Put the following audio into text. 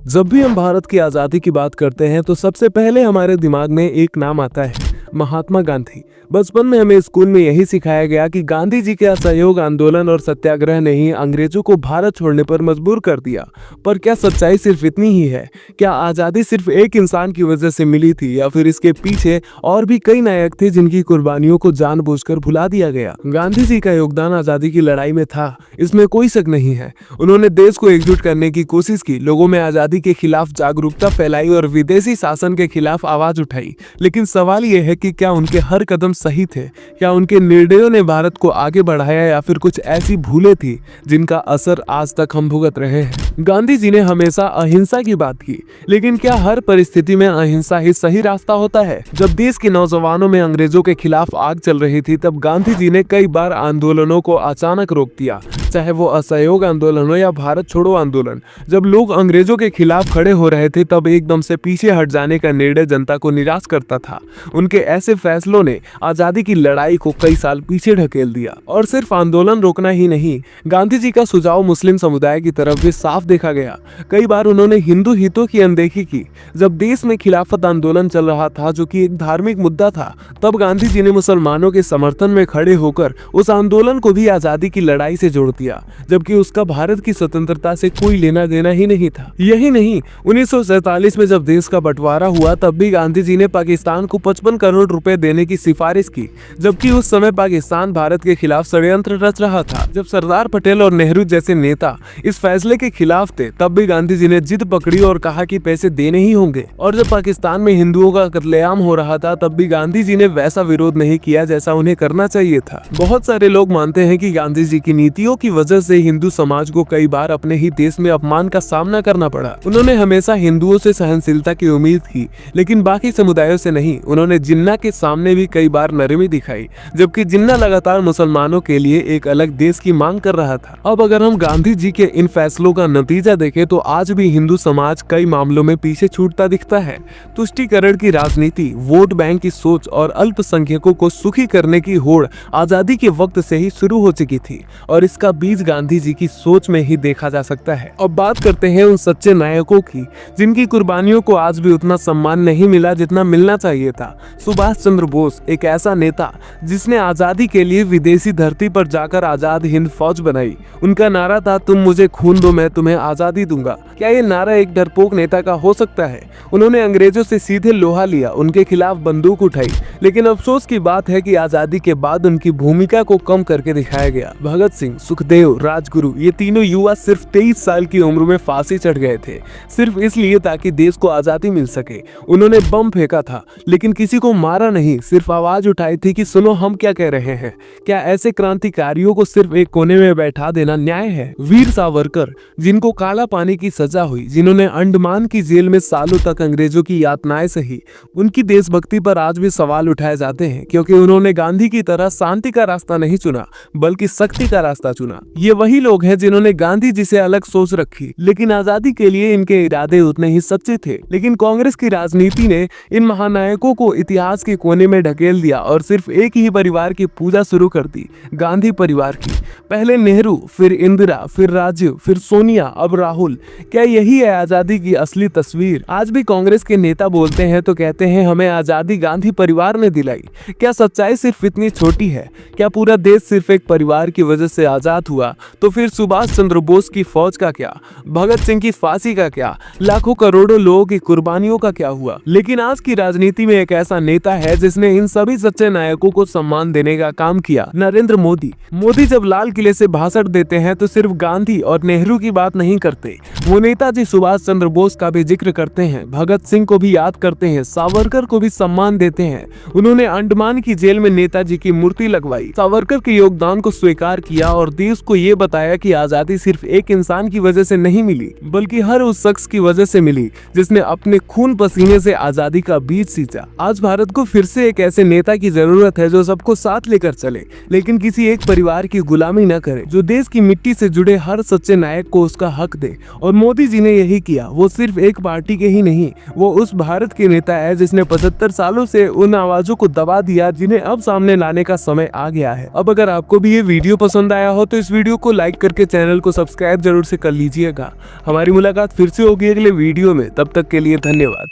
जब भी हम भारत की आज़ादी की बात करते हैं तो सबसे पहले हमारे दिमाग में एक नाम आता है, महात्मा गांधी। बचपन में हमें स्कूल में यही सिखाया गया कि गांधी जी के असहयोग आंदोलन और सत्याग्रह ने ही अंग्रेजों को भारत छोड़ने पर मजबूर कर दिया। पर क्या सच्चाई सिर्फ इतनी ही है? क्या आज़ादी सिर्फ एक इंसान की वजह से मिली थी या फिर इसके पीछे और भी कई नायक थे जिनकी कुर्बानियों को जानबूझकर भुला दिया गया? गांधी जी का योगदान आज़ादी की लड़ाई में था, इसमें कोई शक नहीं है। उन्होंने देश को एकजुट करने की कोशिश की, लोगों में आज़ादी के खिलाफ जागरूकता फैलाई और विदेशी शासन के खिलाफ आवाज उठाई। लेकिन सवाल यह है कि क्या उनके हर कदम सही थे? क्या उनके निर्णयों ने भारत को आगे बढ़ाया या फिर कुछ ऐसी भूलें थी जिनका असर आज तक हम भुगत रहे हैं? गांधी जी ने हमेशा अहिंसा की बात की, लेकिन क्या हर परिस्थिति में अहिंसा ही सही रास्ता होता है? जब देश के नौजवानों में अंग्रेजों के खिलाफ आग चल रही थी तब गांधी जी ने कई बार आंदोलनों को अचानक रोक दिया, चाहे वो असहयोग आंदोलन हो या भारत छोड़ो आंदोलन। जब लोग अंग्रेजों के खिलाफ खड़े हो रहे थे तब एकदम से पीछे हट जाने का निर्णय जनता को निराश करता था। उनके ऐसे फैसलों ने आजादी की लड़ाई को कई साल पीछे ढकेल दिया। और सिर्फ आंदोलन रोकना ही नहीं, गांधी जी का सुझाव मुस्लिम समुदाय की तरफ भी साफ देखा गया। कई बार उन्होंने हिंदू हितों की अनदेखी की। जब देश में खिलाफत आंदोलन चल रहा था जो कि एक धार्मिक मुद्दा था, तब गांधी जी ने मुसलमानों के समर्थन में खड़े होकर उस आंदोलन को भी आजादी की लड़ाई से जोड़ दिया, जबकि उसका भारत की स्वतंत्रता से कोई लेना देना ही नहीं था। यही नहीं, 1947 में जब देश का बंटवारा हुआ तब भी गांधी जी ने पाकिस्तान को 55 करोड़ रुपए देने की सिफारिश की, जबकि उस समय पाकिस्तान भारत के खिलाफ षड्यंत्र रच रहा था। जब सरदार पटेल और नेहरू जैसे नेता इस फैसले के खिलाफ थे तब भी गांधी जी ने जिद पकड़ी और कहा कि पैसे देने ही होंगे। और जब पाकिस्तान में हिंदुओं का कत्लेआम हो रहा था तब भी गांधी जी ने वैसा विरोध नहीं किया जैसा उन्हें करना चाहिए था। बहुत सारे लोग मानते हैं कि गांधी जी की नीतियों की वजह से हिंदू समाज को कई बार अपने ही देश में अपमान का सामना करना पड़ा। उन्होंने हमेशा हिंदुओं से सहनशीलता की उम्मीद की, लेकिन बाकी समुदायों से नहीं। उन्होंने जिन्ना के सामने भी कई बार नरमी दिखाई, जबकि जिन्ना लगातार मुसलमानों के लिए एक अलग देश की मांग कर रहा था। अब अगर हम गांधी जी के इन फैसलों का नतीजा देखें तो आज भी हिंदू समाज कई मामलों में पीछे छूटता दिखता है। तुष्टीकरण की राजनीति, वोट बैंक की सोच और अल्पसंख्यकों को सुखी करने की होड़ आजादी के वक्त से ही शुरू हो चुकी थी और इसका बीज गांधी जी की सोच में ही देखा जा सकता है। अब बात करते हैं उन सच्चे नायकों की जिनकी कुर्बानियों को आज भी उतना सम्मान नहीं मिला जितना मिलना चाहिए था। सुभाष चंद्र बोस एक ऐसा नेता जिसने आजादी के लिए विदेशी धरती पर जाकर आजाद हिंद फौज बनाई। उनका नारा था, तुम मुझे खून दो मैं तुम्हें आजादी दूंगा। क्या ये नारा एक डरपोक नेता का हो सकता है? उन्होंने अंग्रेजों से सीधे लोहा लिया, उनके खिलाफ बंदूक उठाई, लेकिन अफसोस की बात है कि आजादी के बाद उनकी भूमिका को कम करके दिखाया गया। भगत सिंह, सुखदेव, राजगुरु ये तीनों युवा सिर्फ 23 साल की उम्र में फांसी चढ़ गए थे, सिर्फ इसलिए ताकि देश को आजादी मिल सके। उन्होंने बम फेंका था लेकिन किसी को मारा नहीं, सिर्फ आवाज उठाई थी कि सुनो हम क्या कह रहे हैं। क्या ऐसे क्रांतिकारियों को सिर्फ एक कोने में बैठा देना न्याय है? वीर सावरकर, जिनको काला पानी की सजा हुई, जिन्होंने अंडमान की जेल में सालों तक अंग्रेजों की यातनाएं सही, उनकी देशभक्ति पर आज भी सवाल उठाए जाते हैं क्योंकि उन्होंने गांधी की तरह शांति का रास्ता नहीं चुना बल्कि शक्ति का रास्ता चुना। ये वही लोग हैं जिन्होंने गांधी जी से अलग सोच रखी, लेकिन आजादी के लिए इनके इरादे उतने ही सच्चे थे। लेकिन कांग्रेस की राजनीति ने इन महानायकों को इतिहास के कोने में ढकेल दिया और सिर्फ एक ही परिवार की पूजा शुरू कर दी, गांधी परिवार की। पहले नेहरू, फिर इंदिरा, फिर राजीव, फिर सोनिया, अब राहुल। क्या यही है आजादी की असली तस्वीर? आज भी कांग्रेस के नेता बोलते हैं तो कहते हैं हमें आजादी गांधी परिवार ने दिलाई। क्या सच्चाई सिर्फ इतनी छोटी है? क्या पूरा देश सिर्फ एक परिवार की वजह से आजाद हुआ? तो फिर सुभाष चंद्र बोस की फौज का क्या? भगत सिंह की फांसी का क्या? लाखों करोड़ों लोगों की कुर्बानियों का क्या हुआ? लेकिन आज की राजनीति में एक ऐसा नेता है जिसने इन सभी सच्चे नायकों को सम्मान देने का काम किया, नरेंद्र मोदी। मोदी जब लाल किले से भाषण देते हैं तो सिर्फ गांधी और नेहरू की बात नहीं करते, वो नेताजी सुभाष चंद्र बोस का भी जिक्र करते हैं, भगत सिंह को भी याद करते हैं, सावरकर को भी सम्मान देते हैं। उन्होंने अंडमान की जेल में नेताजी की मूर्ति लगवाई, सावरकर के योगदान को स्वीकार किया और देश को ये बताया कि आजादी सिर्फ एक इंसान की वजह से नहीं मिली बल्कि हर उस शख्स की वजह से मिली जिसने अपने खून पसीने से आजादी का बीज सींचा। आज भारत भारत को फिर से एक ऐसे नेता की जरूरत है जो सबको साथ लेकर चले, लेकिन किसी एक परिवार की गुलामी न करे, जो देश की मिट्टी से जुड़े हर सच्चे नायक को उसका हक दे। और मोदी जी ने यही किया। वो सिर्फ एक पार्टी के ही नहीं, वो उस भारत के नेता है जिसने 75 सालों से उन आवाजों को दबा दिया जिन्हें अब सामने लाने का समय आ गया है। अब अगर आपको भी ये वीडियो पसंद आया हो तो इस वीडियो को लाइक करके चैनल को सब्सक्राइब जरूर से कर लीजिएगा। हमारी मुलाकात फिर से होगी अगले वीडियो में, तब तक के लिए धन्यवाद।